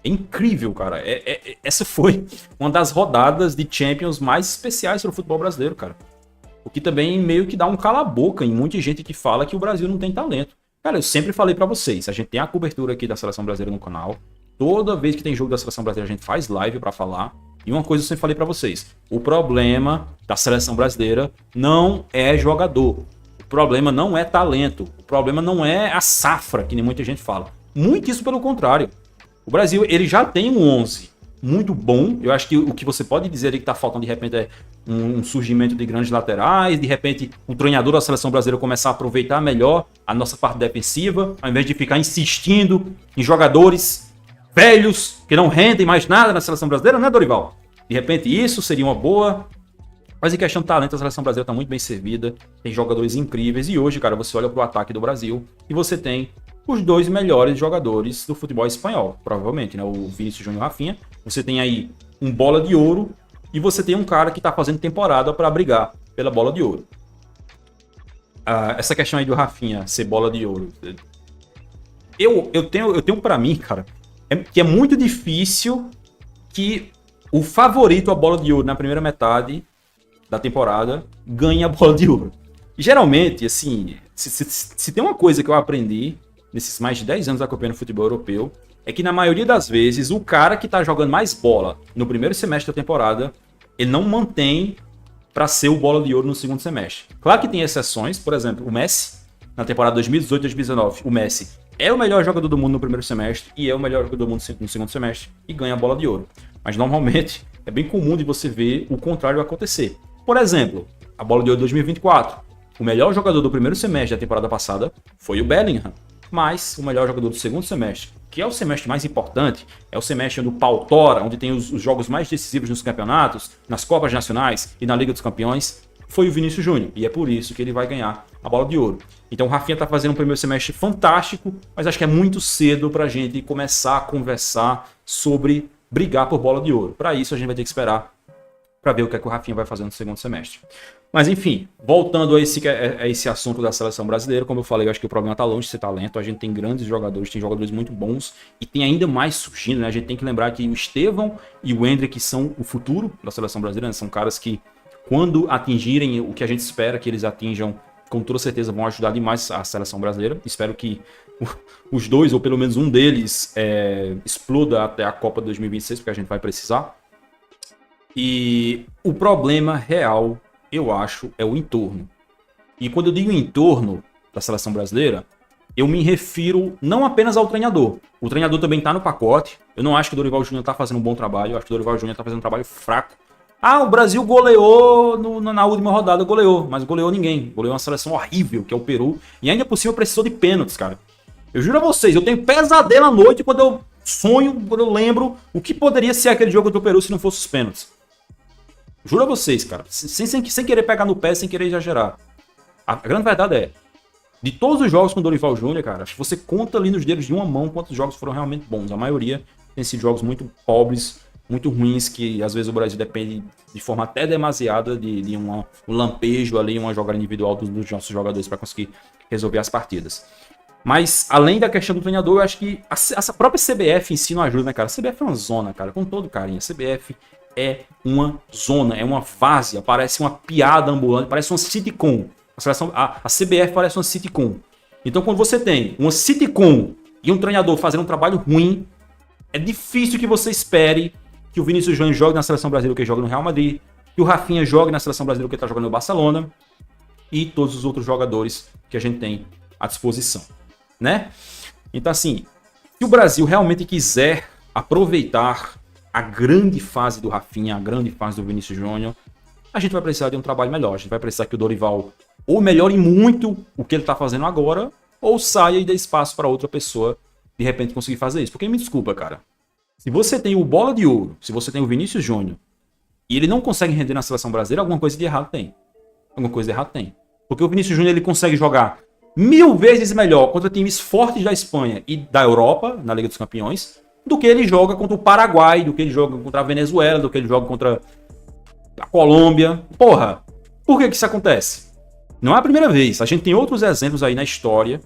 É incrível, cara. Essa foi uma das rodadas de Champions mais especiais para o futebol brasileiro, cara. O que também meio que dá um cala-boca em muita gente que fala que o Brasil não tem talento. Cara, eu sempre falei pra vocês, a gente tem a cobertura aqui da Seleção Brasileira no canal. Toda vez que tem jogo da Seleção Brasileira, a gente faz live pra falar. E uma coisa eu sempre falei pra vocês, o problema da Seleção Brasileira não é jogador. O problema não é talento. O problema não é a safra, que nem muita gente fala. Muito isso pelo contrário. O Brasil, ele já tem um 11 muito bom. Eu acho que o que você pode dizer ali que tá faltando de repente é um surgimento de grandes laterais, de repente o treinador da Seleção Brasileira começar a aproveitar melhor a nossa parte defensiva, ao invés de ficar insistindo em jogadores velhos que não rendem mais nada na Seleção Brasileira, né, Dorival? De repente isso seria uma boa. Mas em questão de talento, a Seleção Brasileira tá muito bem servida, tem jogadores incríveis, e hoje, cara, você olha pro ataque do Brasil e você tem os dois melhores jogadores do futebol espanhol, provavelmente, né? O Vinícius Júnior e o Rafinha. Você tem aí um bola de ouro e você tem um cara que tá fazendo temporada para brigar pela bola de ouro. Essa questão aí do Rafinha ser bola de ouro, eu tenho para mim, cara, que é muito difícil que o favorito a bola de ouro na primeira metade da temporada ganhe a bola de ouro. E geralmente, assim, se tem uma coisa que eu aprendi nesses mais de 10 anos acompanhando o futebol europeu, é que na maioria das vezes o cara que tá jogando mais bola no primeiro semestre da temporada, ele não mantém para ser o bola de ouro no segundo semestre. Claro que tem exceções, por exemplo, o Messi, na temporada 2018-2019, o Messi é o melhor jogador do mundo no primeiro semestre e é o melhor jogador do mundo no segundo semestre e ganha a bola de ouro. Mas normalmente é bem comum de você ver o contrário acontecer. Por exemplo, a bola de ouro 2024, o melhor jogador do primeiro semestre da temporada passada foi o Bellingham. Mas o melhor jogador do segundo semestre, que é o semestre mais importante, é o semestre onde o pau tora, onde tem os jogos mais decisivos nos campeonatos, nas Copas Nacionais e na Liga dos Campeões, foi o Vinícius Júnior. E é por isso que ele vai ganhar a bola de ouro. Então o Rafinha tá fazendo um primeiro semestre fantástico, mas acho que é muito cedo pra gente começar a conversar sobre brigar por bola de ouro. Para isso a gente vai ter que esperar para ver o que é que o Rafinha vai fazer no segundo semestre. Mas enfim, voltando a esse assunto da seleção brasileira, como eu falei, eu acho que o problema está longe de ser talento. A gente tem grandes jogadores, tem jogadores muito bons e tem ainda mais surgindo, né? A gente tem que lembrar que o Estevão e o Endrick são o futuro da seleção brasileira, né? São caras que, quando atingirem o que a gente espera que eles atinjam, com toda certeza vão ajudar demais a seleção brasileira. Espero que os dois, ou pelo menos um deles, exploda até a Copa 2026, porque a gente vai precisar. E o problema real, eu acho, é o entorno. E quando eu digo entorno da seleção brasileira, eu me refiro não apenas ao treinador. O treinador também está no pacote. Eu não acho que o Dorival Júnior está fazendo um bom trabalho. Eu acho que o Dorival Júnior está fazendo um trabalho fraco. Ah, o Brasil goleou na última rodada, goleou. Mas goleou ninguém. Goleou uma seleção horrível, que é o Peru. E ainda por cima precisou de pênaltis, cara. Eu juro a vocês, eu tenho pesadelo à noite quando eu sonho, quando eu lembro o que poderia ser aquele jogo contra o Peru se não fosse os pênaltis. Juro a vocês, cara, sem querer pegar no pé, sem querer exagerar. A grande verdade é, de todos os jogos com o Dorival Júnior, cara, acho que você conta ali nos dedos de uma mão quantos jogos foram realmente bons. A maioria tem sido jogos muito pobres, muito ruins, que às vezes o Brasil depende de forma até demasiada de um lampejo ali, uma jogada individual dos nossos jogadores para conseguir resolver as partidas. Mas, além da questão do treinador, eu acho que a própria CBF em si não ajuda, né, cara? A CBF é uma zona, cara, com todo carinho. A CBF é uma zona, é uma várzea, parece uma piada ambulante, parece uma sitcom. A CBF parece uma sitcom. Então, quando você tem uma sitcom e um treinador fazendo um trabalho ruim, é difícil que você espere que o Vinícius Júnior jogue na seleção brasileira que joga no Real Madrid, que o Rafinha jogue na seleção brasileira que está jogando no Barcelona e todos os outros jogadores que a gente tem à disposição, né? Então, assim, se o Brasil realmente quiser aproveitar a grande fase do Rafinha, a grande fase do Vinícius Júnior, a gente vai precisar de um trabalho melhor. A gente vai precisar que o Dorival ou melhore muito o que ele está fazendo agora, ou saia e dê espaço para outra pessoa de repente conseguir fazer isso. Porque me desculpa, cara. Se você tem o Bola de Ouro, se você tem o Vinícius Júnior, e ele não consegue render na seleção brasileira, alguma coisa de errado tem. Alguma coisa de errado tem. Porque o Vinícius Júnior ele consegue jogar 1000 vezes melhor contra times fortes da Espanha e da Europa, na Liga dos Campeões, do que ele joga contra o Paraguai, do que ele joga contra a Venezuela, do que ele joga contra a Colômbia. Porra, por que isso acontece? Não é a primeira vez. A gente tem outros exemplos aí na história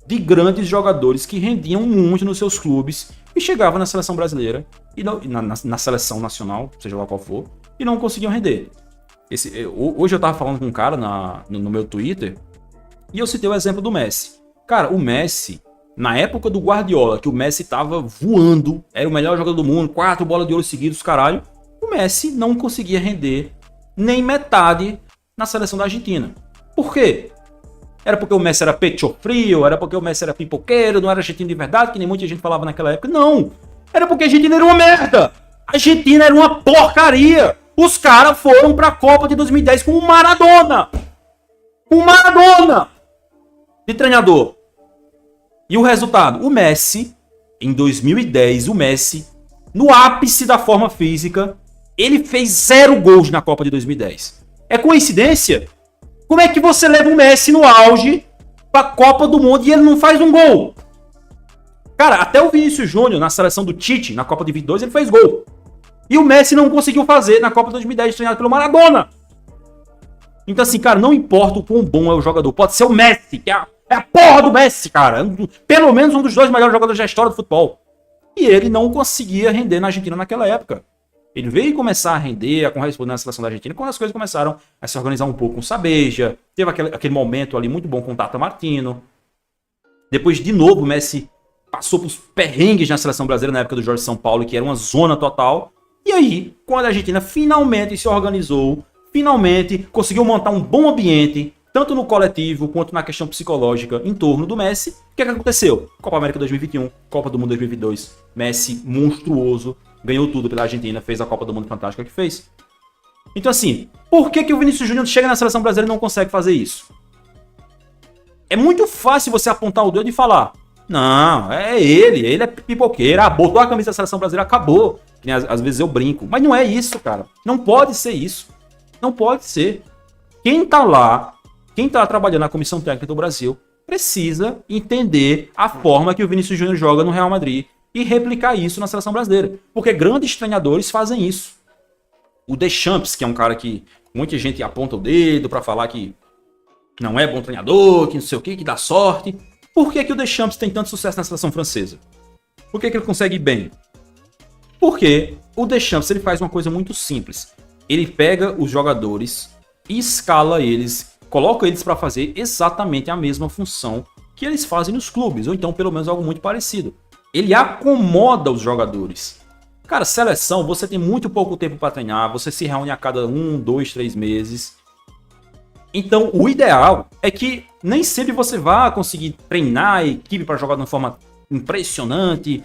de grandes jogadores que rendiam muito nos seus clubes e chegava na seleção brasileira, e não, na seleção nacional, seja lá qual for, e não conseguiam render. Hoje eu tava falando com um cara no meu Twitter, e eu citei o exemplo do Messi. Cara, o Messi, na época do Guardiola, que o Messi tava voando, era o melhor jogador do mundo, 4 bolas de ouro seguidos, caralho, o Messi não conseguia render nem metade na seleção da Argentina. Por quê? Era porque o Messi era pecho frio, era porque o Messi era pipoqueiro, não era argentino de verdade, que nem muita gente falava naquela época. Não! Era porque a Argentina era uma merda! A Argentina era uma porcaria! Os caras foram pra Copa de 2010 com o Maradona! O Maradona! De treinador. E o resultado? O Messi, em 2010, o Messi, no ápice da forma física, ele fez 0 gols na Copa de 2010. É coincidência? Como é que você leva o Messi no auge pra Copa do Mundo e ele não faz um gol? Cara, até o Vinícius Júnior, na seleção do Tite, na Copa de 22, ele fez gol. E o Messi não conseguiu fazer na Copa de 2010, treinado pelo Maradona. Então assim, cara, não importa o quão bom é o jogador. Pode ser o Messi, que é a porra do Messi, cara. Pelo menos um dos 2 melhores jogadores da história do futebol. E ele não conseguia render na Argentina naquela época. Ele veio começar a render, a corresponder na seleção da Argentina, quando as coisas começaram a se organizar um pouco com o Sabeja. Teve aquele momento ali muito bom com o Tata Martino. Depois, de novo, o Messi passou por perrengues na seleção brasileira na época do Jorge Sampaoli, que era uma zona total. E aí, quando a Argentina finalmente se organizou, finalmente conseguiu montar um bom ambiente, tanto no coletivo quanto na questão psicológica em torno do Messi, o que aconteceu? Copa América 2021, Copa do Mundo 2022, Messi monstruoso, ganhou tudo pela Argentina, fez a Copa do Mundo fantástica que fez. Então assim, por que o Vinícius Júnior chega na seleção brasileira e não consegue fazer isso? É muito fácil você apontar o dedo e falar, não, ele é pipoqueiro, botou a camisa da seleção brasileira, acabou. Às vezes eu brinco, mas não é isso, cara. Não pode ser isso. Não pode ser. Quem tá lá, quem tá trabalhando na Comissão Técnica do Brasil, precisa entender a forma que o Vinícius Júnior joga no Real Madrid e replicar isso na seleção brasileira. Porque grandes treinadores fazem isso. O Deschamps, que é um cara que muita gente aponta o dedo pra falar que não é bom treinador, que não sei o que dá sorte. Por que o Deschamps tem tanto sucesso na seleção francesa? Por que ele consegue ir bem? Porque o Deschamps ele faz uma coisa muito simples. Ele pega os jogadores e escala eles, coloca eles para fazer exatamente a mesma função que eles fazem nos clubes, ou então pelo menos algo muito parecido. Ele acomoda os jogadores. Cara, seleção, você tem muito pouco tempo para treinar, você se reúne a cada 1, 2, 3 meses. Então, o ideal é que nem sempre você vá conseguir treinar a equipe para jogar de uma forma impressionante,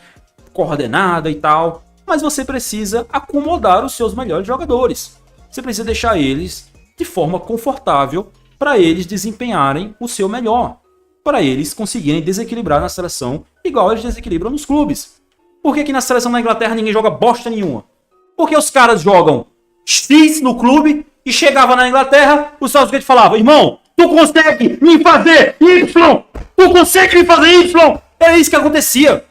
coordenada e tal, mas você precisa acomodar os seus melhores jogadores. Você precisa deixar eles de forma confortável para eles desempenharem o seu melhor, para eles conseguirem desequilibrar na seleção igual eles desequilibram nos clubes. Por que na seleção da Inglaterra ninguém joga bosta nenhuma? Porque os caras jogam X no clube e chegava na Inglaterra, o Southgate falava, irmão, tu consegue me fazer Y! Tu consegue me fazer Y! Era isso que acontecia.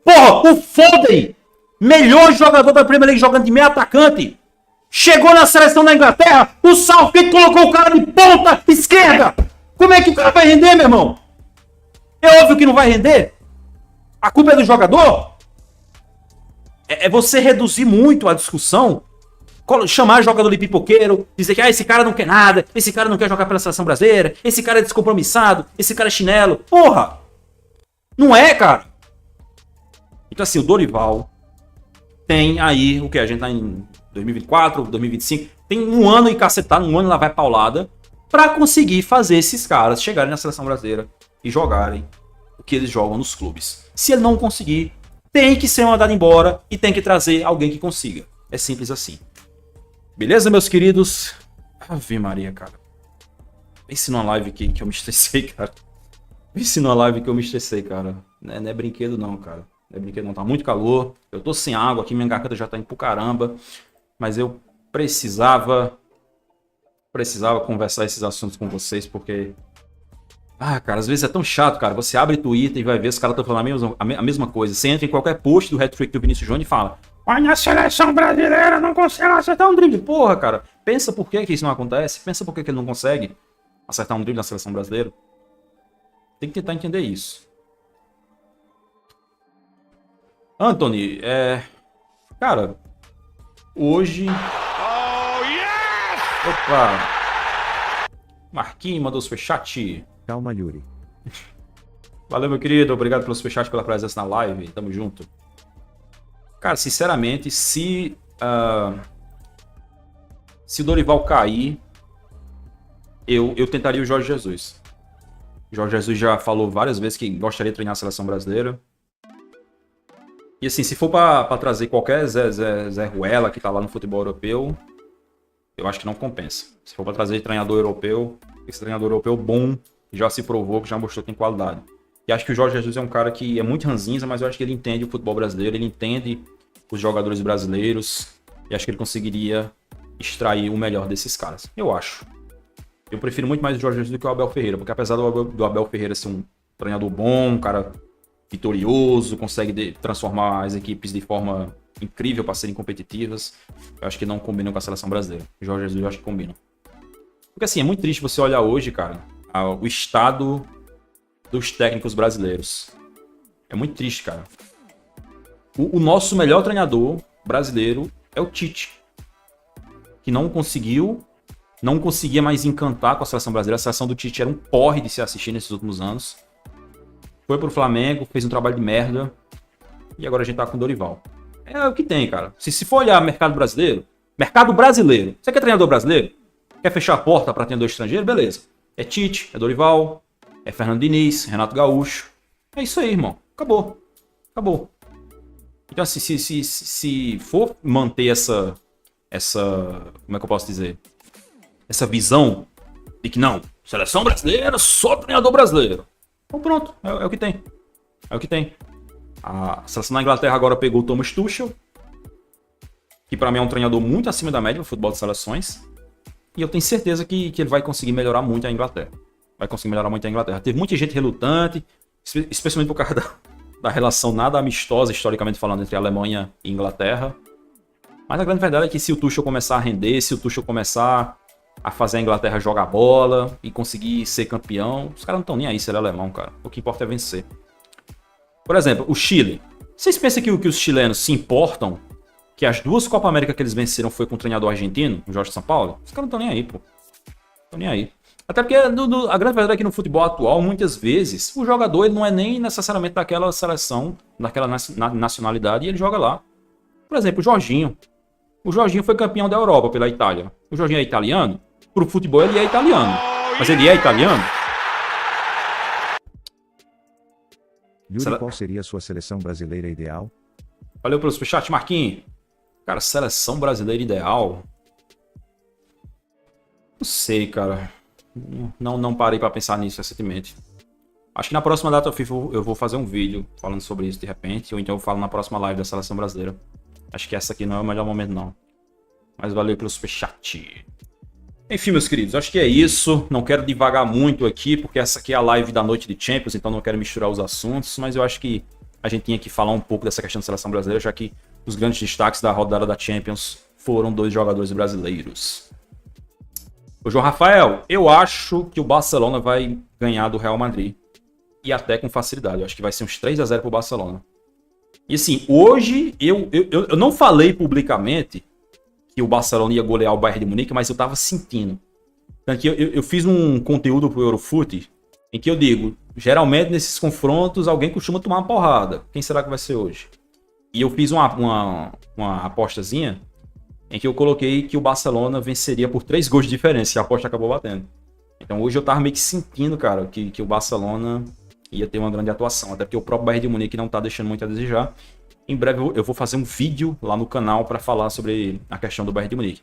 Porra, o Foden, melhor jogador da Premier League jogando de meio atacante, chegou na seleção da Inglaterra, o Southgate colocou o cara de ponta esquerda. Como é que o cara vai render, meu irmão? É óbvio que não vai render. A culpa é do jogador. É você reduzir muito a discussão, chamar jogador de pipoqueiro, dizer que esse cara não quer nada, esse cara não quer jogar pela seleção brasileira, esse cara é descompromissado, esse cara é chinelo. Porra! Não é, cara. Então assim, o Dorival tem aí, o que? A gente tá em 2024, 2025, tem um ano e cacetar, um ano lá vai paulada, pra conseguir fazer esses caras chegarem na seleção brasileira e jogarem o que eles jogam nos clubes. Se ele não conseguir, tem que ser mandado embora e tem que trazer alguém que consiga. É simples assim. Beleza, meus queridos? Ave Maria, cara. Pense numa live aqui que eu me estressei, cara. Pense numa live que eu me estressei, cara. Não é brinquedo não, cara. Não é brinquedo não. Tá muito calor. Eu tô sem água aqui, minha garganta já tá indo pro caramba. Mas eu precisava conversar esses assuntos com vocês, porque... cara, às vezes é tão chato, cara. Você abre Twitter e vai ver os caras estão falando a mesma coisa. Você entra em qualquer post do hat-trick do Vinícius Júnior e fala: olha, a seleção brasileira não consegue acertar um drible. Porra, cara. Pensa por que isso não acontece. Pensa por que ele não consegue acertar um drible na seleção brasileira. Tem que tentar entender isso. Anthony, cara, hoje... Opa! Marquinhos mandou superchat. Calma, Yuri. Valeu, meu querido. Obrigado pelo superchat, pela presença na live. Tamo junto. Cara, sinceramente, se o Dorival cair, eu tentaria o Jorge Jesus. O Jorge Jesus já falou várias vezes que gostaria de treinar a seleção brasileira. E assim, se for pra trazer qualquer Zé Ruela que tá lá no futebol europeu, eu acho que não compensa. Se for pra trazer treinador europeu, esse treinador europeu bom, já se provou, que já mostrou que tem qualidade. E acho que o Jorge Jesus é um cara que é muito ranzinza, mas eu acho que ele entende o futebol brasileiro, ele entende os jogadores brasileiros, e acho que ele conseguiria extrair o melhor desses caras. Eu acho. Eu prefiro muito mais o Jorge Jesus do que o Abel Ferreira, porque apesar do Abel Ferreira ser um treinador bom, um cara vitorioso, consegue transformar as equipes de forma incrível para serem competitivas, eu acho que não combinam com a seleção brasileira. O Jorge Jesus eu acho que combina. Porque assim, é muito triste você olhar hoje, cara, o estado dos técnicos brasileiros. É muito triste, cara. O nosso melhor treinador brasileiro é o Tite, que não conseguia mais encantar com a seleção brasileira. A seleção do Tite era um porre de se assistir nesses últimos anos. Foi pro Flamengo, fez um trabalho de merda, e agora a gente tá com o Dorival. É o que tem, cara. Se for olhar mercado brasileiro, você quer treinador brasileiro? Quer fechar a porta para treinador estrangeiro? Beleza. É Tite, é Dorival, é Fernando Diniz, Renato Gaúcho. É isso aí, irmão. Acabou. Então, assim, se for manter essa... Como é que eu posso dizer? Essa visão de que não, seleção brasileira, só treinador brasileiro. Então pronto, é o que tem. É o que tem. A seleção da Inglaterra agora pegou o Thomas Tuchel, que pra mim é um treinador muito acima da média no futebol de seleções. E eu tenho certeza que ele vai conseguir melhorar muito a Inglaterra. Teve muita gente relutante, especialmente por causa da relação nada amistosa, historicamente falando, entre a Alemanha e a Inglaterra. Mas a grande verdade é que se o Tuchel começar a render, se o Tuchel começar a fazer a Inglaterra jogar bola e conseguir ser campeão, os caras não estão nem aí se ele é alemão, cara. O que importa é vencer. Por exemplo, o Chile. Vocês pensam que os chilenos se importam que as duas Copa América que eles venceram foi com o treinador argentino, o Jorge Sampaoli? Os caras não estão nem aí, pô. Estão nem aí. Até porque a grande verdade é que no futebol atual, muitas vezes, o jogador ele não é nem necessariamente daquela seleção, daquela nacionalidade, e ele joga lá. Por exemplo, o Jorginho. O Jorginho foi campeão da Europa pela Itália. O Jorginho é italiano? Pro futebol ele é italiano. Mas ele é italiano? Yuri, qual seria a sua seleção brasileira ideal? Valeu pelo superchat, Marquinhos. Cara, seleção brasileira ideal? Não sei, cara. Não parei pra pensar nisso recentemente. Acho que na próxima data FIFA eu vou fazer um vídeo falando sobre isso de repente. Ou então eu falo na próxima live da seleção brasileira. Acho que essa aqui não é o melhor momento, não. Mas valeu pelo superchat. Enfim, meus queridos, acho que é isso. Não quero divagar muito aqui, porque essa aqui é a live da noite de Champions, então não quero misturar os assuntos. Mas eu acho que a gente tinha que falar um pouco dessa questão da seleção brasileira, já que os grandes destaques da rodada da Champions foram dois jogadores brasileiros. Ô, João Rafael, eu acho que o Barcelona vai ganhar do Real Madrid. E até com facilidade. Eu acho que vai ser uns 3-0 pro Barcelona. E assim, hoje eu não falei publicamente que o Barcelona ia golear o Bayern de Munique, mas eu tava sentindo. Tanto que eu fiz um conteúdo pro Eurofoot em que eu digo, geralmente nesses confrontos alguém costuma tomar uma porrada. Quem será que vai ser hoje? E eu fiz uma apostazinha em que eu coloquei que o Barcelona venceria por 3 gols de diferença, e a aposta acabou batendo. Então hoje eu tava meio que sentindo, cara, que o Barcelona ia ter uma grande atuação, até porque o próprio Bayern de Munique não tá deixando muito a desejar. Em breve eu vou fazer um vídeo lá no canal para falar sobre a questão do Bayern de Munique.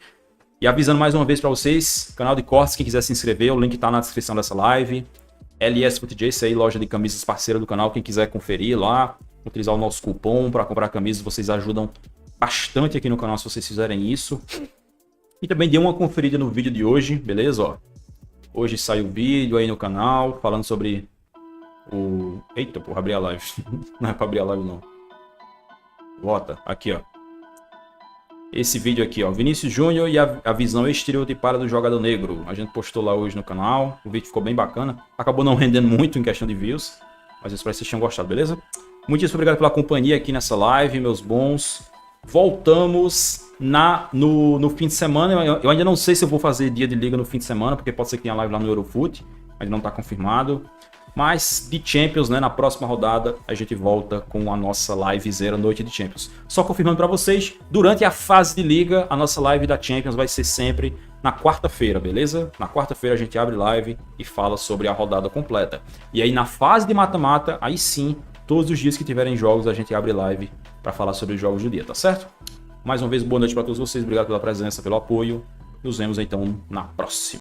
E avisando mais uma vez para vocês, canal de cortes, quem quiser se inscrever, o link tá na descrição dessa live. LS FootJ, isso aí, loja de camisas parceira do canal, quem quiser conferir lá, utilizar o nosso cupom para comprar camisas, vocês ajudam bastante aqui no canal se vocês fizerem isso. E também dê uma conferida no vídeo de hoje, beleza? Ó, hoje saiu o vídeo aí no canal falando sobre o... Eita, porra, abri a live. Não é pra abrir a live, não. Bota, aqui, ó. Esse vídeo aqui, ó. Vinícius Júnior e a visão estereotipada do jogador negro. A gente postou lá hoje no canal. O vídeo ficou bem bacana. Acabou não rendendo muito em questão de views. Mas eu espero que vocês tenham gostado, beleza? Muitíssimo obrigado pela companhia aqui nessa live, meus bons. Voltamos no fim de semana. Eu ainda não sei se eu vou fazer dia de liga no fim de semana, porque pode ser que tenha live lá no Eurofoot, mas não está confirmado. Mas de Champions, né, na próxima rodada, a gente volta com a nossa livezeira Noite de Champions. Só confirmando para vocês, durante a fase de liga, a nossa live da Champions vai ser sempre na quarta-feira, beleza? Na quarta-feira a gente abre live e fala sobre a rodada completa. E aí na fase de mata-mata, aí sim, todos os dias que tiverem jogos, a gente abre live para falar sobre os jogos do dia, tá certo? Mais uma vez, boa noite para todos vocês, obrigado pela presença, pelo apoio. Nos vemos então na próxima.